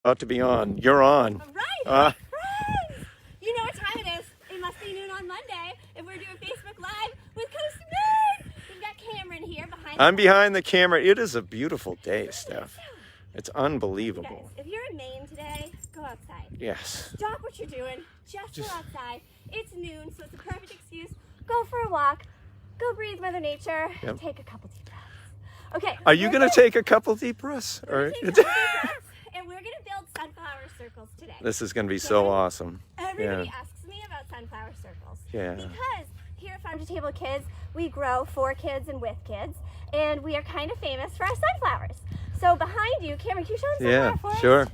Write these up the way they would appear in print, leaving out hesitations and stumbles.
About to be on. You're on. All right. You know what time it is. It must be noon on Monday if we're doing Facebook Live with Castine. We've got Cameron here behind I'm behind the camera. It is a beautiful day, Steph. It's unbelievable. Guys, if you're in Maine today, go outside. Yes. Stop what you're doing. Just go outside. It's noon, so it's a perfect excuse. Go for a walk. Go breathe Mother Nature. Yep. Take a couple deep breaths. Okay. Are you going to take a couple deep breaths? Take a couple deep breaths, and we're going to build sunflower circles today. This is going to be so awesome. Everybody asks me about sunflower circles. Yeah. Because here at Farm to Table Kids, we grow for kids and with kids, and we are kind of famous for our sunflowers. So behind you, Cameron, can you show them sunflower for us? Sure.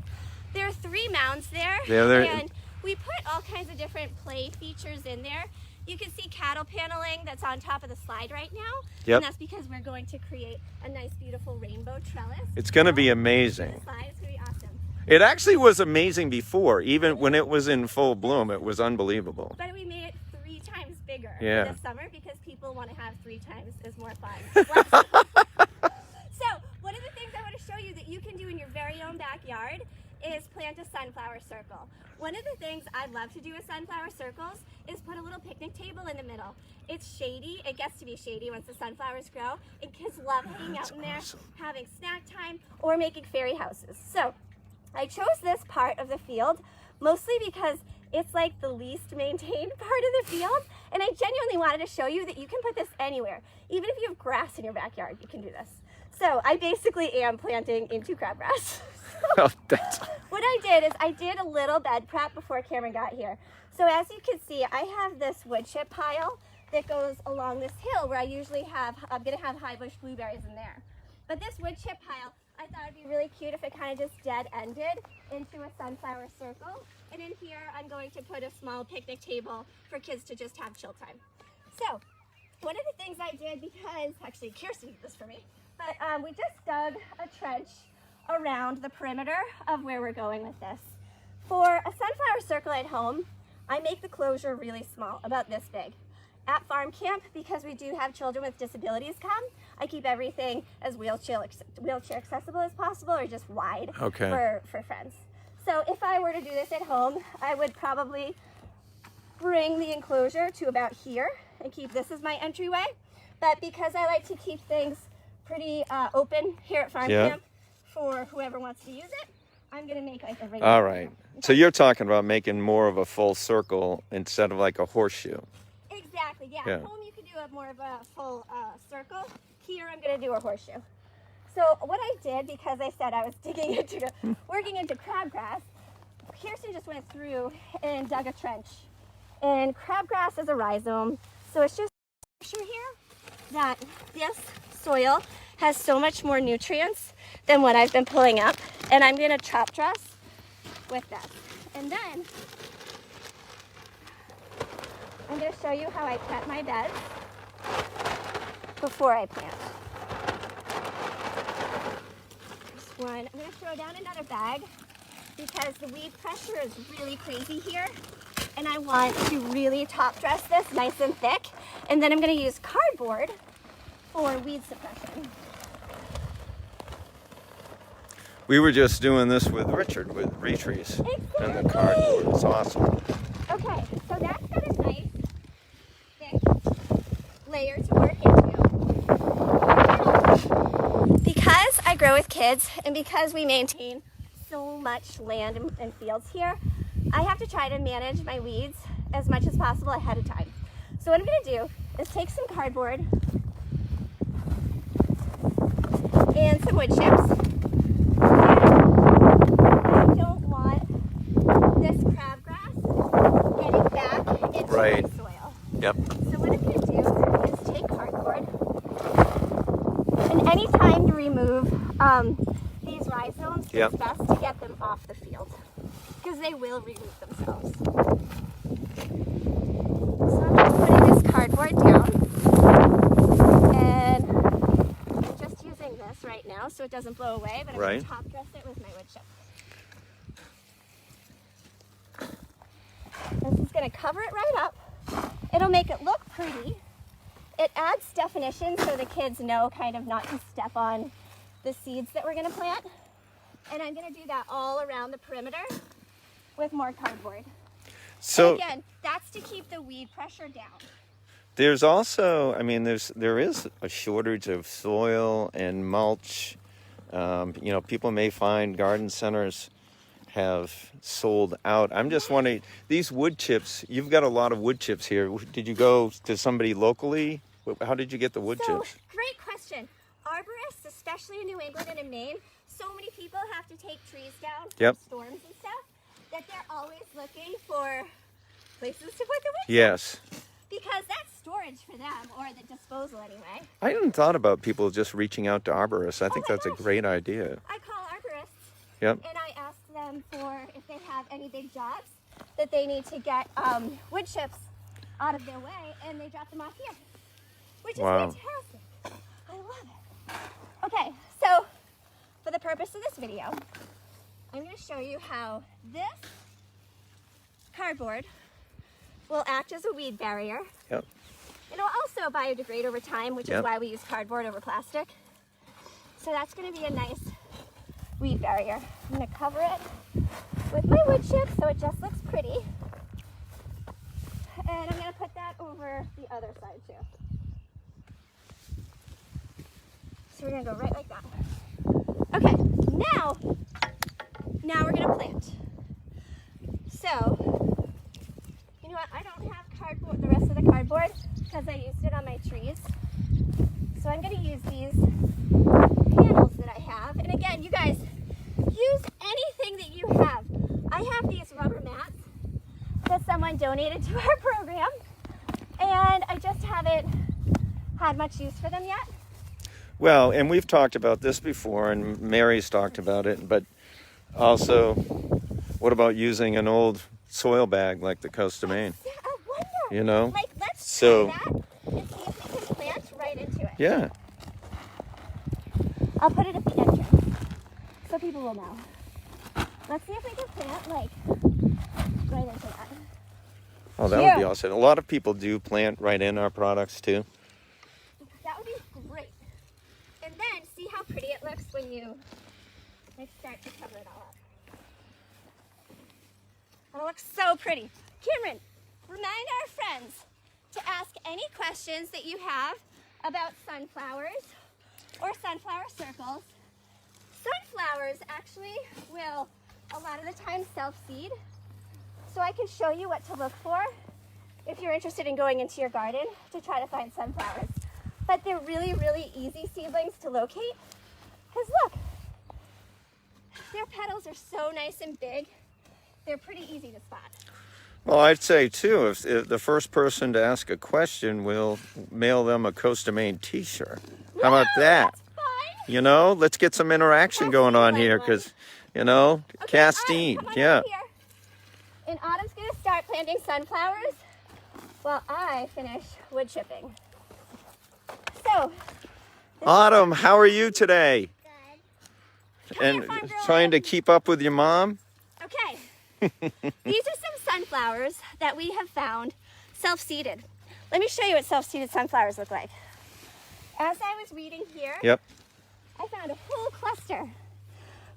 There are 3 mounds there, and we put all kinds of different play features in there. You can see cattle paneling that's on top of the slide right now. Yep. And that's because we're going to create a nice, beautiful rainbow trellis. It's going to be amazing. It's going to be awesome. It actually was amazing before. Even when it was in full bloom, it was unbelievable. But we made it 3 times bigger this summer because people want to have 3 times as more fun. So one of the things I want to show you that you can do in your very own backyard is plant a sunflower circle. One of the things I love to do with sunflower circles is put a little picnic table in the middle. It's shady. It gets to be shady once the sunflowers grow, and kids love hanging out in there, having snack time, or making fairy houses. So I chose this part of the field mostly because it's like the least maintained part of the field, and I genuinely wanted to show you that you can put this anywhere. Even if you have grass in your backyard, you can do this. So I basically am planting into crabgrass. What I did is I did a little bed prep before Cameron got here. So as you can see, I have this wood chip pile that goes along this hill where I usually I'm gonna have high bush blueberries in there. But this wood chip pile, I thought it'd be really cute if it kind of just dead ended into a sunflower circle. And in here, I'm going to put a small picnic table for kids to just have chill time. So one of the things I did, because actually Kirsten did this for me, but we just dug a trench around the perimeter of where we're going with this. For a sunflower circle at home, I make the closure really small, about this big. At farm camp, because we do have children with disabilities come, I keep everything as wheelchair accessible as possible, or just wide for friends. So if I were to do this at home, I would probably bring the enclosure to about here and keep this as my entryway. But because I like to keep things pretty open here at farm camp for whoever wants to use it, I'm gonna make like a regular. All right. So you're talking about making more of a full circle instead of like a horseshoe. Exactly, yeah. At home you can do more of a full circle. Here I'm gonna do a horseshoe. So what I did, because I said I was working into crabgrass, Kirsten just went through and dug a trench. And crabgrass is a rhizome, so it's just a picture here that this soil has so much more nutrients than what I've been pulling up. And I'm gonna top dress with this. And then I'm gonna show you how I prep my beds before I plant. This one, I'm gonna throw down another bag because the weed pressure is really crazy here. And I want to really top dress this nice and thick. And then I'm gonna use cardboard for weed suppression. We were just doing this with Richard with retrees and the cardboard. It's awesome. Okay, so that's got a nice thick layer to work into. Because I grow with kids and because we maintain so much land and fields here, I have to try to manage my weeds as much as possible ahead of time. So what I'm gonna do is take some cardboard and some wood chips. I don't want this crabgrass getting back into the soil. Yep. So what I'm gonna do is take cardboard, and anytime you remove these rhizomes, it's best to get them off the field, because they will remove themselves. So I'm just putting this cardboard down, and I'm just using this right now so it doesn't blow away, but I'm going to top dress it with my wood chip. This is going to cover it right up. It'll make it look pretty. It adds definition so the kids know kind of not to step on the seeds that we're going to plant. And I'm going to do that all around the perimeter with more cardboard. So and again, that's to keep the weed pressure down. there's also, I mean, there is a shortage of soil and mulch. You know, people may find garden centers have sold out. I'm just wondering, these wood chips, you've got a lot of wood chips here. Did you go to somebody locally? How did you get the wood chips? Great question. Arborists, especially in New England and in Maine, so many people have to take trees down from storms and stuff that they're always looking for places to put the wood chips. Yes. Because that's storage for them, or the disposal anyway. I hadn't thought about people just reaching out to arborists. I think that's a great idea. I call arborists, Yep. and I ask them for if they have any big jobs that they need to get wood chips out of their way, and they drop them off here, which is fantastic. I love it. Okay, so for the purpose of this video, I'm going to show you how this cardboard will act as a weed barrier. Yep. It'll also biodegrade over time, which is why we use cardboard over plastic. So that's going to be a nice weed barrier. I'm going to cover it with my wood chips so it just looks pretty. And I'm going to put that over the other side too. So we're going to go right like that. Okay, now we're going to plant. So, you know what? I don't have cardboard, the rest of the cardboard, because I used it on my trees. So I'm going to use these panels that I have. And again, you guys, use anything that you have. I have these rubber mats that someone donated to our program, and I just haven't had much use for them yet. Well, and we've talked about this before, and Mary's talked about it, but also, what about using an old soil bag like the Coast of Maine? Yeah, I wonder. You know? Like, let's try that and see if we can plant right into it. Yeah. I'll put it at the entrance so people will know. Let's see if we can plant, like, right into that. Oh, that would be awesome. A lot of people do plant right in our products, too. That would be great. And then, see how pretty it looks when you start to cover it all up. It'll look so pretty. Cameron, remind our friends to ask any questions that you have about sunflowers or sunflower circles. Sunflowers actually will, a lot of the time, self-seed. So I can show you what to look for if you're interested in going into your garden to try to find sunflowers. But they're really, really easy seedlings to locate. Because look, their petals are so nice and big. They're pretty easy to spot. Well, I'd say, too, if the first person to ask a question, we'll mail them a Coast of Maine t-shirt. How about that? That's fine. You know, let's get some interaction going on here, because, you know, Castine, Autumn, come on yeah. over here. And Autumn's going to start planting sunflowers while I finish wood chipping. So, Autumn, how are you today? Good. And trying to keep up with your mom? Okay. These are some sunflowers that we have found self-seeded. Let me show you what self-seeded sunflowers look like. As I was reading here, Yep. I found a whole cluster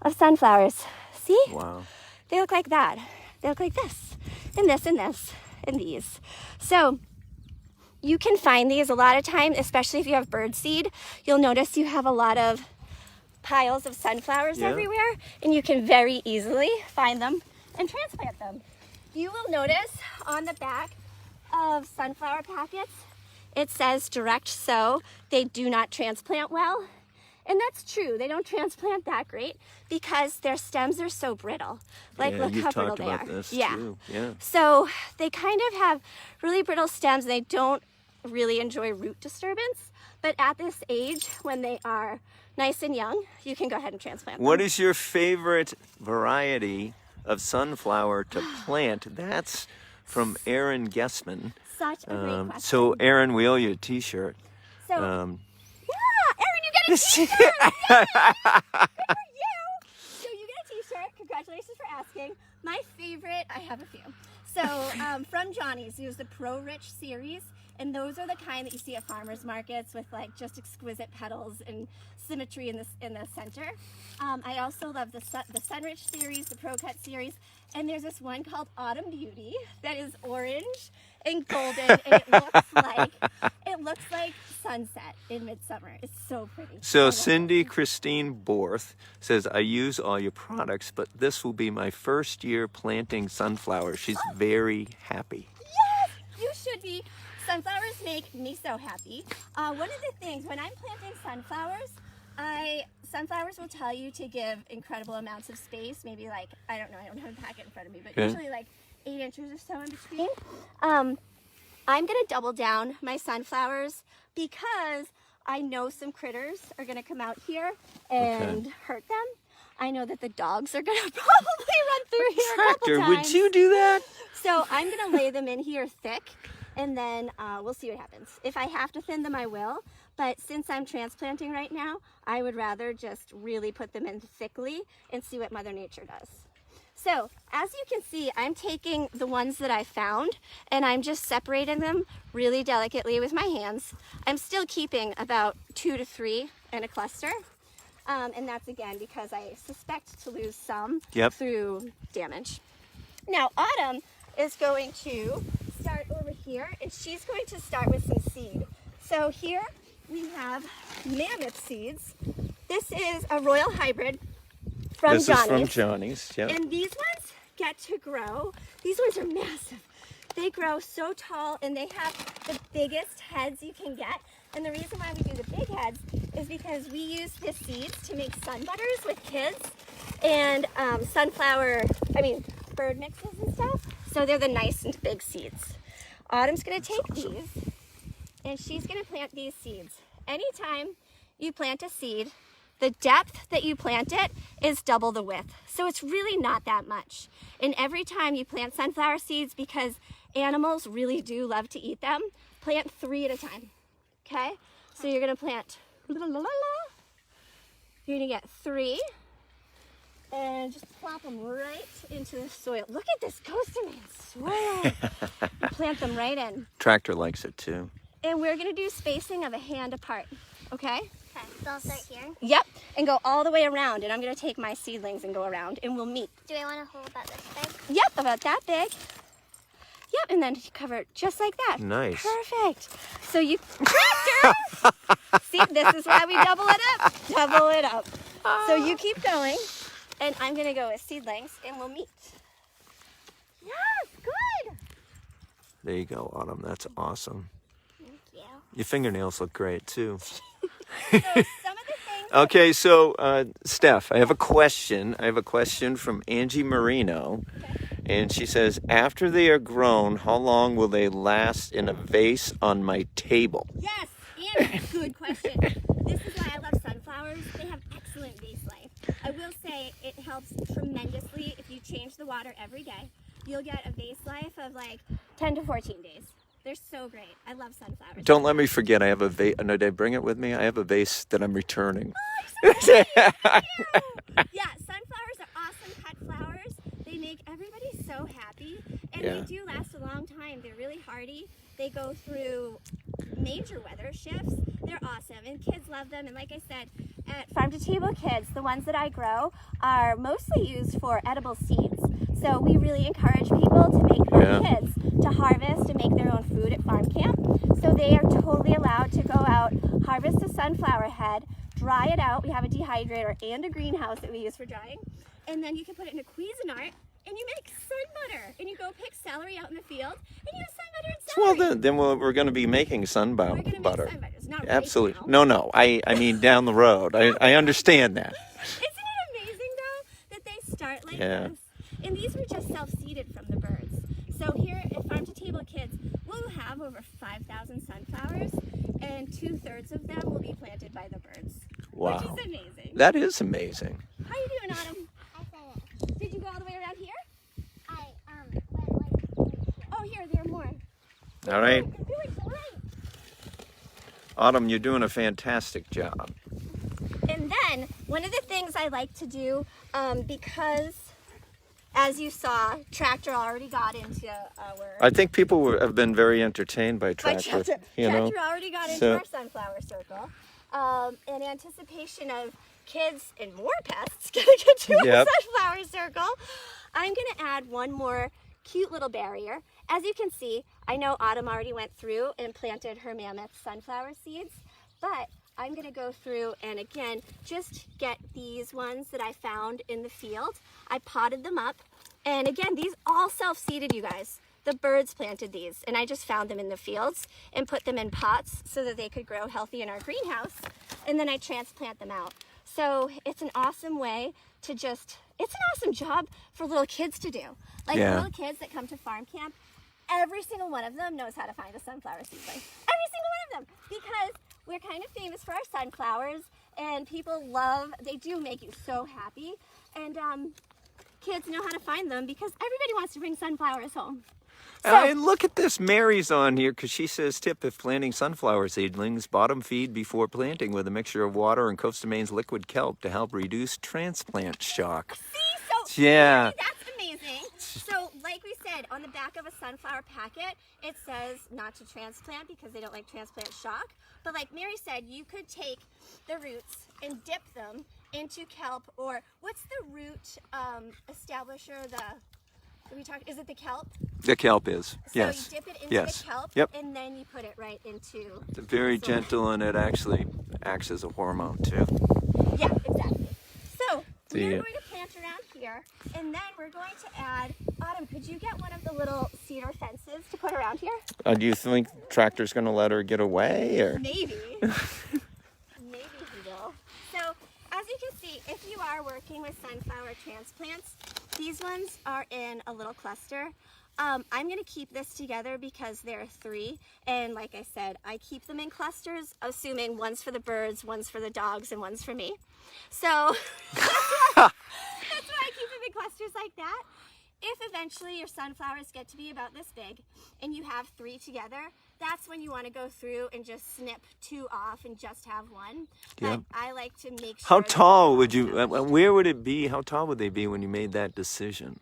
of sunflowers. See? Wow. They look like that. They look like this, and this, and this, and these. So you can find these a lot of time, especially if you have bird seed. You'll notice you have a lot of piles of sunflowers everywhere, and you can very easily find them and transplant them. You will notice on the back of sunflower packets, it says direct sow. They do not transplant well. And that's true. They don't transplant that great because their stems are so brittle. Like, look how brittle they are. This yeah. too. Yeah. So they kind of have really brittle stems. They don't really enjoy root disturbance. But at this age, when they are nice and young, you can go ahead and transplant them. What is your favorite variety of sunflower to plant? That's from Aaron Guessman. Such a great question. So, Aaron, we owe you a t-shirt. So, Aaron, you get a t-shirt! Yay! Good for you! So you get a t-shirt. Congratulations. Congratulations for asking. My favorite, I have a few. So from Johnny's, there's the Pro Rich series, and those are the kind that you see at farmers markets with like just exquisite petals and symmetry in the center. I also love the Sunrich series, the Pro Cut series, and there's this one called Autumn Beauty that is orange and golden, and it looks like sunset in midsummer. It's so pretty. So Cindy Christine Borth says, I use all your products, but this will be my first year planting sunflowers. She's very happy. Yes, you should be. Sunflowers make me so happy. One of the things, when I'm planting sunflowers, sunflowers will tell you to give incredible amounts of space, maybe like, I don't know, I don't have a packet in front of me, but usually like 8 inches or so in between. I'm gonna double down my sunflowers because I know some critters are gonna come out here and hurt them. I know that the dogs are gonna probably run through here a couple times. Would you do that? So I'm gonna lay them in here thick, and then we'll see what happens. If I have to thin them, I will. But since I'm transplanting right now, I would rather just really put them in thickly and see what Mother Nature does. So as you can see, I'm taking the ones that I found and I'm just separating them really delicately with my hands. I'm still keeping about 2 to 3 in a cluster. And that's again because I suspect to lose some through damage. Now Autumn is going to start over here, and she's going to start with some seed. So here we have Mammoth Seeds. This is a royal hybrid from Johnny's. This is from Johnny's, yeah. And these ones get to grow. These ones are massive. They grow so tall, and they have the biggest heads you can get. And the reason why we do the big heads is because we use the seeds to make sun butters with kids and bird mixes and stuff. So they're the nice and big seeds. Autumn's gonna take these, and she's gonna plant these seeds. Anytime you plant a seed, the depth that you plant it is double the width. So it's really not that much. And every time you plant sunflower seeds, because animals really do love to eat them, plant 3 at a time, okay? So you're gonna plant, you're gonna get 3, and just plop them right into the soil. Look at this Castine soil. Plant them right in. Tractor likes it too. And we're gonna do spacing of a hand apart, okay? Okay, so I'll start here. Yep, and go all the way around. And I'm gonna take my seedlings and go around, and we'll meet. Do I want to hold about this big? Yep, about that big. Yep, and then cover it just like that. Nice. Perfect. So you, tractor! See, this is why we double it up. Double it up. So you keep going, and I'm gonna go with seedlings, and we'll meet. Yes, good. There you go, Autumn. That's awesome. Thank you. Your fingernails look great too. So some of the things. Okay, so Steph, I have a question. I have a question from Angie Marino. And she says, after they are grown, how long will they last in a vase on my table? Yes, and good question. This is why I love sunflowers. They have excellent vase life. I will say it helps tremendously if you change the water every day. You'll get a vase life of like 10 to 14 days. They're so great. I love sunflowers. Don't let me forget, I have a vase. No, did I bring it with me? I have a vase that I'm returning. Oh, I'm so excited. Yeah, sunflowers are awesome cut flowers. They make everybody so happy, and they do last a long time. They're really hardy. They go through major weather shifts. They're awesome, and kids love them. And like I said, at Farm to Table Kids, the ones that I grow are mostly used for edible seeds. So we really encourage people to make their kids to harvest and make their own food at farm camp. So they are totally allowed to go out, harvest a sunflower head, dry it out. We have a dehydrator and a greenhouse that we use for drying. And then you can put it in a Cuisinart, and you make sun butter. And you go pick celery out in the field, and you have sun butter and celery. Well, then we're going to be making butter. We're going to make sun butters, not right Absolutely. now. No. I mean down the road. I understand that. Isn't it amazing, though, that they start like this? And these were just self-seeded from the birds. So here at Farm to Table Kids, we'll have over 5,000 sunflowers, and 2/3 of them will be planted by the birds. Wow. Which is amazing. That is amazing. How are you doing, Autumn? I said it. Did you go all the way around here? I went like here. Oh, here, there are more. All right. You're doing great. Autumn, you're doing a fantastic job. And then, one of the things I like to do, because as you saw, Tractor already got into our... I think people have been very entertained by Tractor. You know? Tractor already got into our sunflower circle. In anticipation of kids and more pests getting into our sunflower circle, I'm going to add one more cute little barrier. As you can see, I know Autumn already went through and planted her mammoth sunflower seeds, but I'm going to go through and again just get these ones that I found in the field. I potted them up, and again, these all self-seeded, you guys. The birds planted these, and I just found them in the fields and put them in pots so that they could grow healthy in our greenhouse, and then I transplant them out. So it's an awesome way to just, it's an awesome job for little kids to do. Like little kids that come to farm camp, every single one of them knows how to find a sunflower seedling. Every single one of them, because we're kind of famous for our sunflowers, and people love, they do make you so happy, and kids know how to find them because everybody wants to bring sunflowers home. So, and look at this, Mary's on here because she says, tip, if planting sunflower seedlings, bottom feed before planting with a mixture of water and Costa Maine's liquid kelp to help reduce transplant shock. See, so yeah, that's amazing. So like we said, on the back of a sunflower packet, it says not to transplant because they don't like transplant shock. But like Mary said, you could take the roots and dip them into kelp, or what's the root establisher, is it the kelp? the kelp is, So yes. you dip it into the kelp, Yep. and then you put it right into... It's very gentle, and it actually acts as a hormone too. Yeah, exactly. So we're going to plant around here, and then we're going to add... Autumn, could you get one of the little cedar fences to put around here? Do you think Tractor's going to let her get away, or? Maybe. Maybe he will. So, as you can see, if you are working with sunflower transplants, these ones are in a little cluster. I'm going to keep this together because there are 3, and like I said, I keep them in clusters, assuming one's for the birds, one's for the dogs, and one's for me. So, that's why I keep them in clusters like that. If eventually your sunflowers get to be about this big and you have 3 together, that's when you want to go through and just snip 2 off and just have 1. But I like to make sure... How tall would you, where would it be, how tall would they be when you made that decision?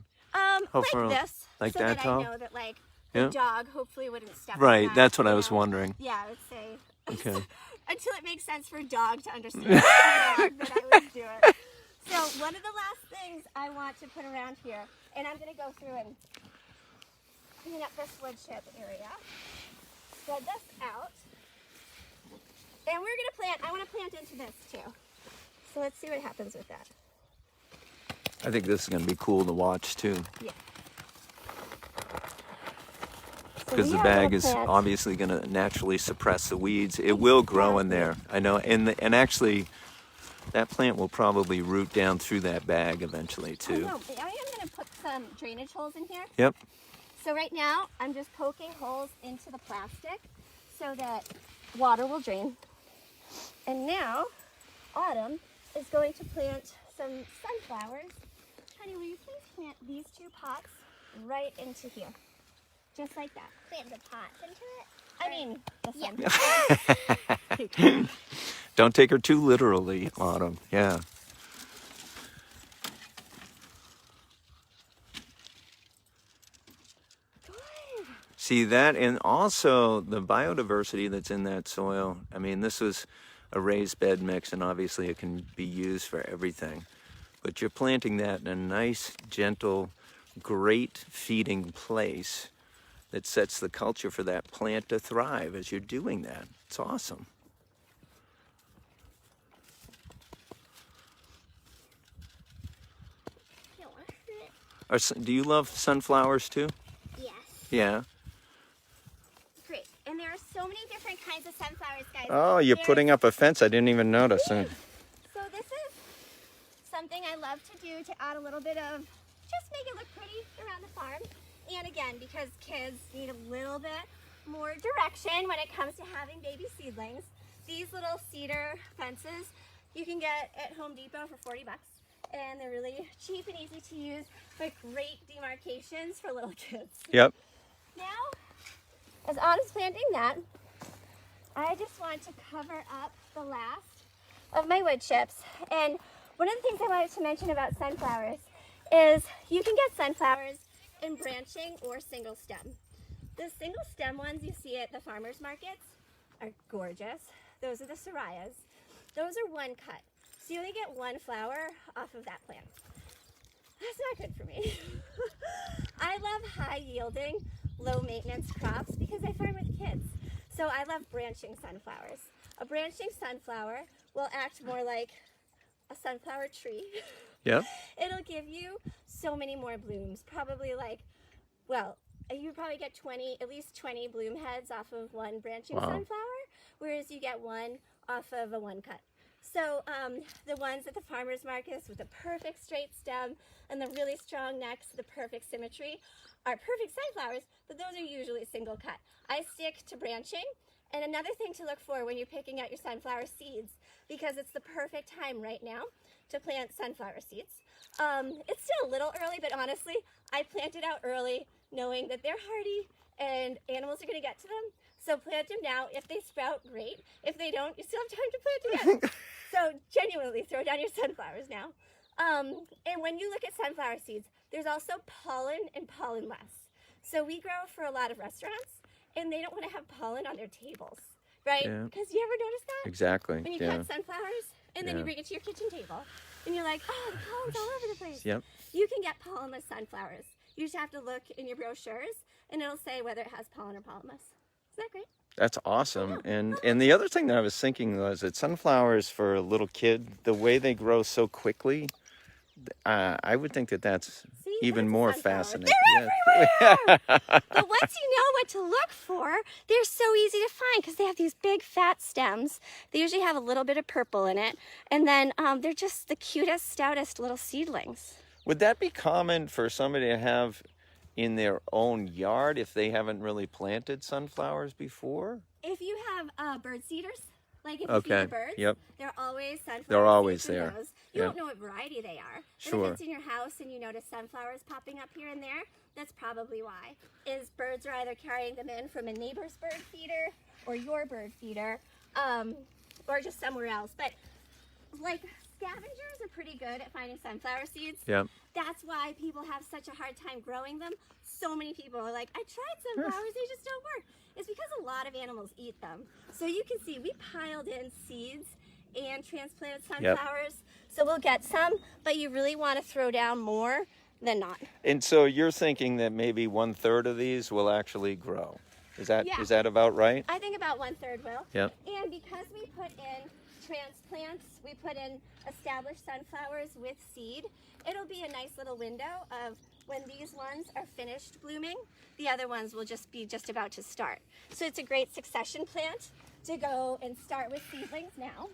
Like this. Like so that tall? I know that like the dog hopefully wouldn't step on Right, that, that's what I was wondering. Yeah, I would say... Okay. Until it makes sense for a dog to understand the dog, then I would do it. So one of the last things I want to put around here, and I'm going to go through and clean up this wood chip area, spread this out, and we're going to plant, I want to plant into this too. So let's see what happens with that. I think this is going to be cool to watch too. Yeah. Because the bag is obviously going to naturally suppress the weeds. It will grow in there, I know, and actually that plant will probably root down through that bag eventually too. I am going to put some drainage holes in here. Yep. So right now I'm just poking holes into the plastic so that water will drain. And now Autumn is going to plant some sunflowers. Honey, will you please plant these 2 pots right into here? Just like that. Plant the pots into it? I mean, the sun. Don't take her too literally, Autumn. Yeah. Good. See that, and also the biodiversity that's in that soil. I mean, this was a raised bed mix, and obviously it can be used for everything. But you're planting that in a nice, gentle, great feeding place that sets the culture for that plant to thrive as you're doing that. It's awesome. Do you love sunflowers too? Yes. Yeah. Great. And there are so many different kinds of sunflowers, guys. Oh, you're putting up a fence. I didn't even notice. So this is something I love to do to add a little bit of, just make it look pretty around the farm. And again, because kids need a little bit more direction when it comes to having baby seedlings, these little cedar fences you can get at Home Depot for 40 bucks. And they're really cheap and easy to use, but great demarcations for little kids. Yep. Now, as Autumn's planting that, I just want to cover up the last of my wood chips. And one of the things I wanted to mention about sunflowers is you can get sunflowers in branching or single stem. The single stem ones you see at the farmers markets are gorgeous. Those are the Sorayas. Those are one cut. So you only get one flower off of that plant. That's not good for me. I love high yielding, low maintenance crops because I farm with kids. So I love branching sunflowers. A branching sunflower will act more like a sunflower tree. Yep. It'll give you so many more blooms, probably like, well, you probably get at least 20 bloom heads off of one branching sunflower, whereas you get one off of a one cut. So the ones at the farmers markets with the perfect straight stem and the really strong necks, the perfect symmetry, are perfect sunflowers, but those are usually single cut. I stick to branching. And another thing to look for when you're picking out your sunflower seeds, because it's the perfect time right now to plant sunflower seeds. It's still a little early, but honestly, I planted out early knowing that they're hardy and animals are going to get to them. So plant them now. If they sprout, great. If they don't, you still have time to plant again. So genuinely throw down your sunflowers now. And when you look at sunflower seeds, there's also pollen and pollen-less. So we grow for a lot of restaurants, and they don't want to have pollen on their tables, right? Because you ever notice that? Exactly. When you cut sunflowers, and then you bring it to your kitchen table, and you're like, oh, the pollen's all over the place. Yep. You can get pollenless sunflowers. You just have to look in your brochures, and it'll say whether it has pollen or pollenless. Isn't that great? That's awesome. And the other thing that I was thinking was that sunflowers for a little kid, the way they grow so quickly, I would think that that's even more fascinating. They're everywhere! But once you know what to look for, they're so easy to find because they have these big fat stems. They usually have a little bit of purple in it. And then they're just the cutest, stoutest little seedlings. Would that be common for somebody to have in their own yard if they haven't really planted sunflowers before? If you have bird seeders, like if you feed the birds, they're always sunflowers. They're always seeds in there. those. You don't know what variety they are. Sure. But if it's in your house and you notice sunflowers popping up here and there, that's probably why. Is birds are either carrying them in from a neighbor's bird feeder or your bird feeder, or just somewhere else. But like scavengers are pretty good at finding sunflower seeds. Yeah. That's why people have such a hard time growing them. So many people are like, I tried sunflowers, they just don't work. It's because a lot of animals eat them. So you can see we piled in seeds and transplanted sunflowers. So we'll get some, but you really want to throw down more than not. And so you're thinking that maybe 1/3 of these will actually grow. Is that about right? I think about 1/3 will. Yep. And because we put in transplants, we put in established sunflowers with seed, it'll be a nice little window of when these ones are finished blooming, the other ones will just be about to start. So it's a great succession plant to go and start with seedlings now,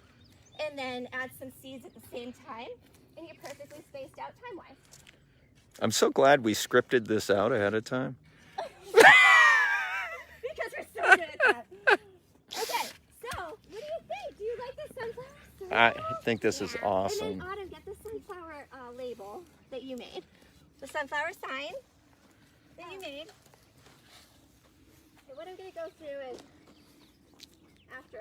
and then add some seeds at the same time, and you're perfectly spaced out time-wise. I'm so glad we scripted this out ahead of time. Because we're so good at that. Okay, so what do you think? Do you like the sunflower circle? I think this is awesome. And then Autumn, get the sunflower label that you made. The sunflower sign that you made. And what I'm going to go through is, after,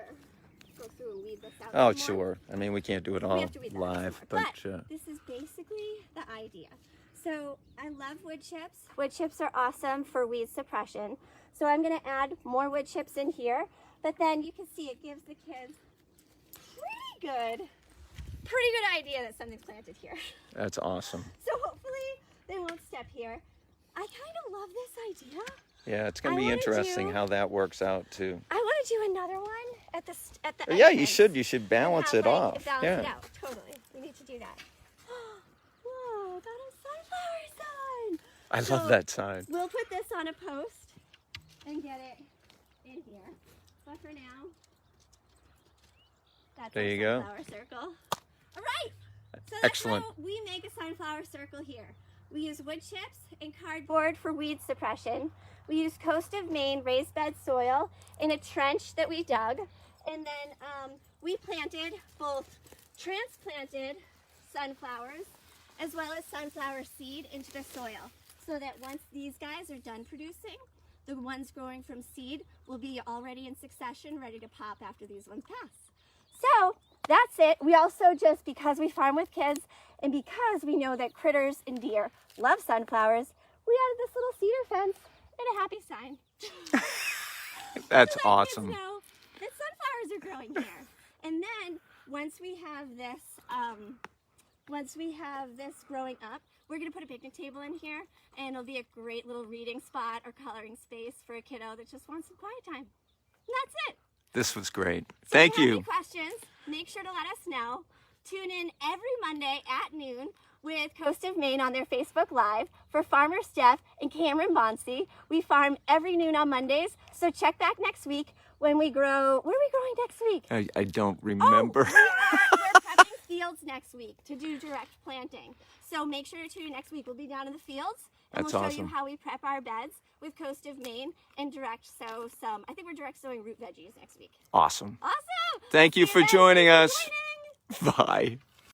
go through and weed this out. Oh, more. sure. I mean, we can't do it We all have to weed that out live, some more. but this is basically the idea. So I love wood chips. Wood chips are awesome for weed suppression. So I'm going to add more wood chips in here. But then you can see it gives the kids pretty good idea that something's planted here. that's awesome. So hopefully they won't step here. I kind of love this idea. Yeah, it's going to be interesting how that works out too. I want to do another one at the Yeah, you entrance should. You should balance it off. Balance Yeah. it out. Totally. We need to do that. Whoa, got a sunflower sign. I love that sign. We'll put this on a post and get it in here. But for now, that's There our you go. sunflower circle. All right. So that's Excellent. how we make a sunflower circle here. We use wood chips and cardboard for weed suppression. We use Coast of Maine raised bed soil in a trench that we dug. And then we planted both transplanted sunflowers as well as sunflower seed into the soil, so that once these guys are done producing, the ones growing from seed will be already in succession, ready to pop after these ones pass. So that's it. We also just, because we farm with kids and because we know that critters and deer love sunflowers, we added this little cedar fence and a happy sign. That's So that awesome. kids know that sunflowers are growing here. And then once we have this growing up, we're gonna put a picnic table in here, and it'll be a great little reading spot or coloring space for a kiddo that just wants some quiet time. And that's it. This was great. So Thank if you have you. any questions, make sure to let us know. Tune in every Monday at noon with Coast of Maine on their Facebook Live for Farmer Steph and Cameron Bonsey. We farm every noon on Mondays, so check back next week when we grow. What are we growing next week? I don't remember. We're prepping fields next week to do direct planting. So make sure to tune in next week. We'll be down in the fields and That's we'll show awesome. you how we prep our beds with Coast of Maine and direct sow some. I think we're direct sowing root veggies next week. Awesome. Awesome. Thank you See for then. joining Thanks us. for joining. Bye.